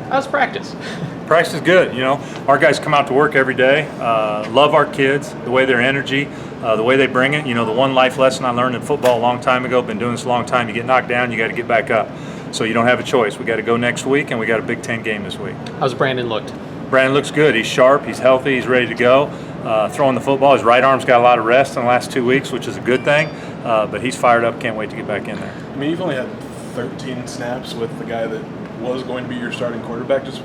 How's practice? Practice is good. You know, our guys come out to work every day, love our kids, the way their energy, the way they bring it. You know, the one life lesson I learned in football a long time ago, been doing this a long time, you get knocked down, you got to get back up. So you don't have a choice. We got to go next week, and we got a Big Ten game this week. How's Brandon looked? Brandon looks good. He's sharp, he's healthy, he's ready to go. Throwing the football, his right arm's got a lot of rest in the last 2 weeks, which is a good thing, but he's fired up, can't wait to get back in there. I mean, you've only had 13 snaps with the guy that was going to be your starting quarterback. Just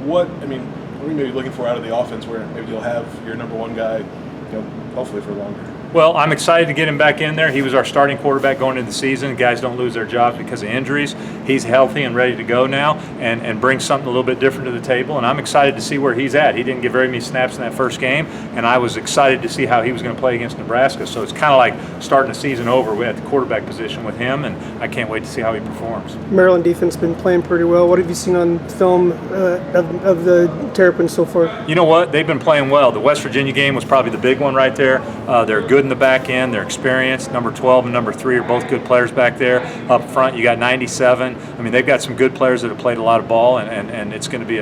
what are you maybe looking for out of the offense where maybe you'll have your number one guy, hopefully for longer? Well, I'm excited to get him back in there. He was our starting quarterback going into the season. Guys don't lose their jobs because of injuries. He's healthy and ready to go now and brings something a little bit different to the table, and I'm excited to see where he's at. He didn't get very many snaps in that first game, and I was excited to see how he was going to play against Nebraska. So it's kind of like starting the season over. We're at the quarterback position with him, and I can't wait to see how he performs. Maryland defense been playing pretty well. What have you seen on film of the Terrapins so far? You know what? They've been playing well. The West Virginia game was probably the big one right there. They're good in the back end. They're experienced. Number 12 and number 3 are both good players back there. Up front, you got 97. I mean, they've got some good players that have played a lot of ball, and it's going to be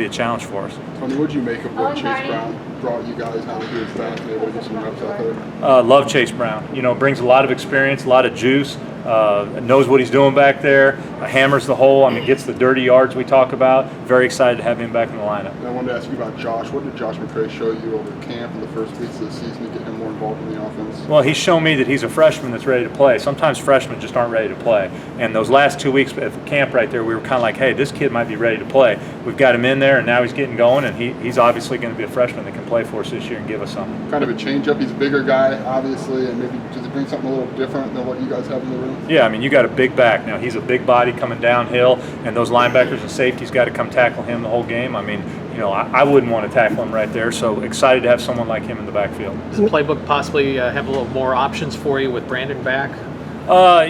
a challenge for us. Tony, what do you make of what Chase Brown brought you guys now that he was back and able to get some reps out there? Love Chase Brown. You know, brings a lot of experience, a lot of juice. Knows what he's doing back there, hammers the hole, gets the dirty yards we talk about. Very excited to have him back in the lineup. And I wanted to ask you about Josh. What did Josh McCray show you over camp in the first weeks of the season to get him more involved in the offense? Well, he's shown me that he's a freshman that's ready to play. Sometimes freshmen just aren't ready to play. And those last 2 weeks at the camp right there, we were kind of like, hey, this kid might be ready to play. We've got him in there, and now he's getting going, and he's obviously going to be a freshman that can play for us this year and give us something. Kind of a change-up. He's a bigger guy, obviously, and maybe does he bring something a little different than what you guys have in the room? Yeah, you got a big back. Now, he's a big body coming downhill, and those linebackers and safeties got to come tackle him the whole game. I wouldn't want to tackle him right there, so excited to have someone like him in the backfield. Does the playbook possibly have a little more options for you with Brandon back?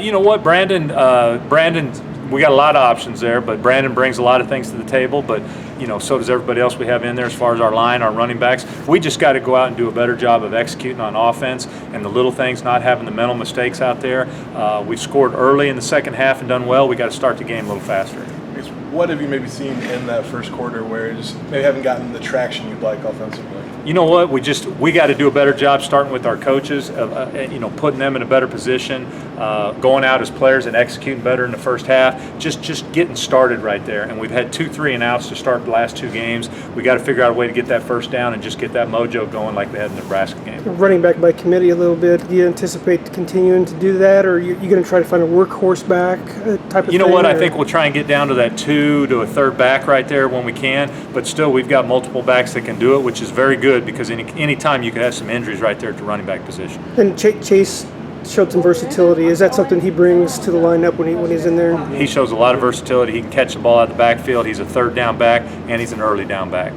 You know what, Brandon, we got a lot of options there, but Brandon brings a lot of things to the table, but so does everybody else we have in there as far as our line, our running backs. We just got to go out and do a better job of executing on offense and the little things, not having the mental mistakes out there. We've scored early in the second half and done well. We got to start the game a little faster. What have you maybe seen in that first quarter where you just maybe haven't gotten the traction you'd like offensively? You know what? We got to do a better job starting with our coaches, putting them in a better position, going out as players and executing better in the first half. Just getting started right there. And we've had 2 3-and-outs to start the last 2 games. We got to figure out a way to get that first down and just get that mojo going like they had in the Nebraska game. Running back by committee a little bit. Do you anticipate continuing to do that, or are you going to try to find a workhorse back type of thing? You know what? I think we'll try and get down to that 2 to a 3rd back right there when we can. But still, we've got multiple backs that can do it, which is very good because any time you could have some injuries right there at the running back position. And Chase showed some versatility. Is that something he brings to the lineup when he's in there? He shows a lot of versatility. He can catch the ball out of the backfield. He's a 3rd down back, and he's an early down back.